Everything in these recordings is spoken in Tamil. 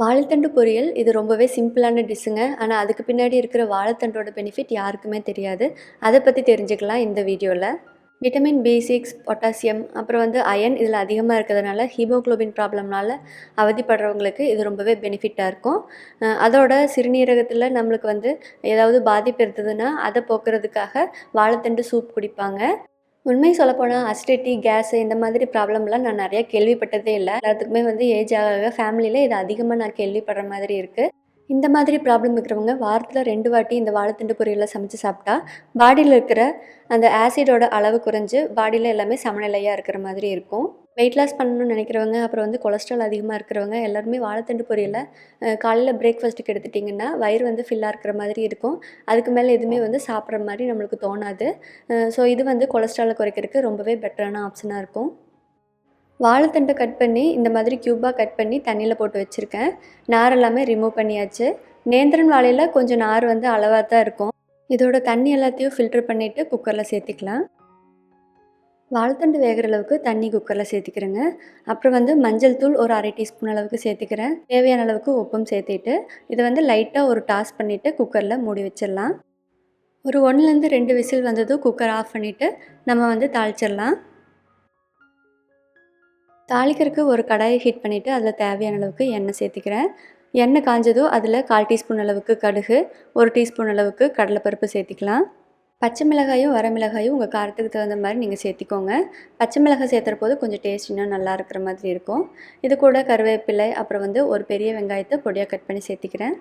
வாழைத்தண்டு பொரியல் இது ரொம்பவே சிம்பிளான டிஷ்ஷுங்க. ஆனா, அதுக்கு பின்னாடி இருக்கிற வாழைத்தண்டோட பெனிஃபிட் யாருக்குமே தெரியாது. அத பத்தி தெரிஞ்சுக்கலாம் இந்த வீடியோல. விட்டமின் B6, பொட்டாசியம், அப்புறம் அயர்ன் இதில அதிகமா இருக்கிறதுனால ஹீமோகுளோபின் ப்ராப்ளம்னால அவதிப்படுறவங்களுக்கு இது ரொம்பவே பெனிஃபிட்டா இருக்கும். அதோட சிறுநீரகத்தில நம்மளுக்கு ஏதாவது பாதிப்பு இருந்ததுன்னா, அத போக்குறதுக்காக வாழைத்தண்டு சூப் குடிப்பாங்க. உண்மை சொல்லப்போனா அசிடிட்டி, கேஸு இந்த மாதிரி ப்ராப்ளம்லாம் நான் நெறைய கேள்விப்பட்டதே இல்ல. எல்லாத்துக்குமே ஏஜ் ஆக ஆக ஃபேமிலியில இது அதிகமா நான் கேள்விப்படுற மாதிரி இருக்கு. இந்த மாதிரி ப்ராப்ளம் இருக்கிறவங்க வாரத்துல 2 வாட்டி இந்த வாழைத்தண்டு பொரியல சமைச்சு சாப்பிட்டா, பாடியில இருக்கிற அந்த ஆசிடோட அளவு குறைஞ்சு, பாடியில எல்லாமே சமநிலையா இருக்கிற மாதிரி இருக்கும். வெயிட் லாஸ் பண்ணணும்னு நினைக்கிறவங்க, அப்புறம் கொலஸ்ட்ரால் அதிகமா இருக்கிறவங்க எல்லாருமே வாழைத்தண்டு பொரியல காலையில பிரேக்ஃபாஸ்ட்டுக்கு எடுத்துட்டிங்கன்னா, வயிறு ஃபில்லா இருக்கிற மாதிரி இருக்கும். அதுக்கு மேல எதுவுமே சாப்பிட்ற மாரி நம்மளுக்கு தோணாது. ஸோ இது கொலஸ்ட்ரால குறைக்கிறதுக்கு ரொம்பவே பெட்டரான ஆப்ஷனா இருக்கும். வாழைத்தண்டை கட் பண்ணி இந்த மாதிரி க்யூபாக கட் பண்ணி தண்ணியில் போட்டு வச்சுருக்கேன். நார் எல்லாமே ரிமூவ் பண்ணியாச்சு. நேந்திரன் வாழையில கொஞ்சம் நார் அளவாக தான் இருக்கும். இதோட தண்ணி எல்லாத்தையும் ஃபில்டர் பண்ணிவிட்டு குக்கரில் சேர்த்திக்கலாம். வாழைத்தண்டு வேகிற அளவுக்கு தண்ணி குக்கரில் சேர்த்திக்கிறேங்க. அப்புறம் மஞ்சள் தூள் ஒரு 1/2 டீஸ்பூன் அளவுக்கு சேர்த்திக்கிறேன். தேவையான அளவுக்கு உப்பும் சேர்த்திட்டு இதை லைட்டாக ஒரு டாஸ் பண்ணிவிட்டு குக்கரில் மூடி வச்சிடலாம். ஒரு 1லேருந்து 2 விசில் வந்ததும் குக்கர் ஆஃப் பண்ணிவிட்டு நம்ம தாளிச்சிடலாம். தாளிக்கிறதுக்கு ஒரு கடாயை ஹீட் பண்ணிவிட்டு அதில் தேவையான அளவுக்கு எண்ணெய் சேர்த்திக்கிறேன். எண்ணெய் காஞ்சதும் அதில் 1/4 டீஸ்பூன் அளவுக்கு கடுகு, 1 டீஸ்பூன் அளவுக்கு கடலைப்பருப்பு சேர்த்திக்கலாம். பச்சை மிளகாயும் வரமிளகாயும் உங்கள் காரத்துக்கு தகுந்த மாதிரி நீங்கள் சேர்த்திக்கோங்க. பச்சை மிளகாய் சேர்த்துறபோது கொஞ்சம் டேஸ்ட் இன்னும் நல்லா இருக்கிற மாதிரி இருக்கும். இது கூட கருவேப்பிலை, அப்புறம் ஒரு பெரிய வெங்காயத்தை பொடியாக கட் பண்ணி சேர்த்திக்கிறேன்.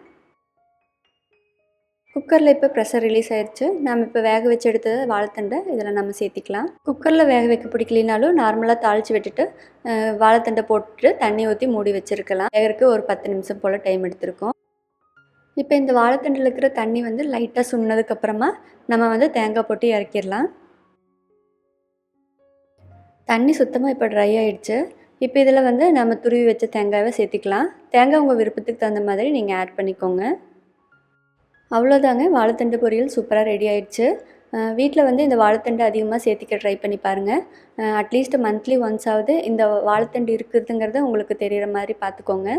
குக்கரில் இப்போ ப்ரெஷர் ரிலீஸ் ஆயிடுச்சு. நம்ம இப்போ வேக வச்சு எடுத்த வாழைத்தண்டை இதில் நம்ம சேர்த்திக்கலாம். குக்கரில் வேக வைக்க பிடிக்கலினாலும் நார்மலாக தாளித்து விட்டுட்டு வாழைத்தண்டை போட்டுட்டு தண்ணி ஊற்றி மூடி வச்சுருக்கலாம். வேகிறதுக்கு ஒரு 10 நிமிஷம் போல் டைம் எடுத்திருக்கோம். இப்போ இந்த வாழைத்தண்டில் இருக்கிற தண்ணி லைட்டாக சுண்ணதுக்கப்புறமா நம்ம தேங்காய் போட்டு இறக்கிடலாம். தண்ணி சுத்தமாக இப்போ ட்ரை ஆகிடுச்சு. இப்போ இதில் நம்ம துருவி வச்ச தேங்காயை சேர்த்திக்கலாம். தேங்காய் உங்கள் விருப்பத்துக்கு தகுந்த மாதிரி நீங்கள் ஆட் பண்ணிக்கோங்க. அவ்வளோதாங்க, வாழைத்தண்டு பொரியல் சூப்பராக ரெடி ஆயிடுச்சு. வீட்டில் இந்த வாழைத்தண்டு அதிகமாக சேர்த்திக்க ட்ரை பண்ணி பாருங்கள். அட்லீஸ்ட் மந்த்லி ஒன்ஸாவது இந்த வாழைத்தண்டு இருக்குதுங்கிறத உங்களுக்கு தெரிகிற மாதிரி பார்த்துக்கோங்க.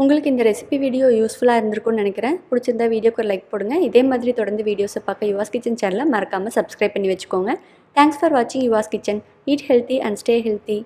உங்களுக்கு இந்த ரெசிபி வீடியோ யூஸ்ஃபுல்லாக இருந்திருக்கும்னு நினைக்கிறேன். பிடிச்சிருந்தா வீடியோக்கு ஒரு லைக் போடுங்க. இதே மாதிரி தொடர்ந்து வீடியோஸை பார்க்க யுவாஸ் கிச்சன் சேனலை மறக்காமல் சப்ஸ்கிரைப் பண்ணி வச்சுக்கோங்க. தேங்க்ஸ் ஃபார் வாட்சிங் Yuva's kitchen. Eat healthy and stay healthy.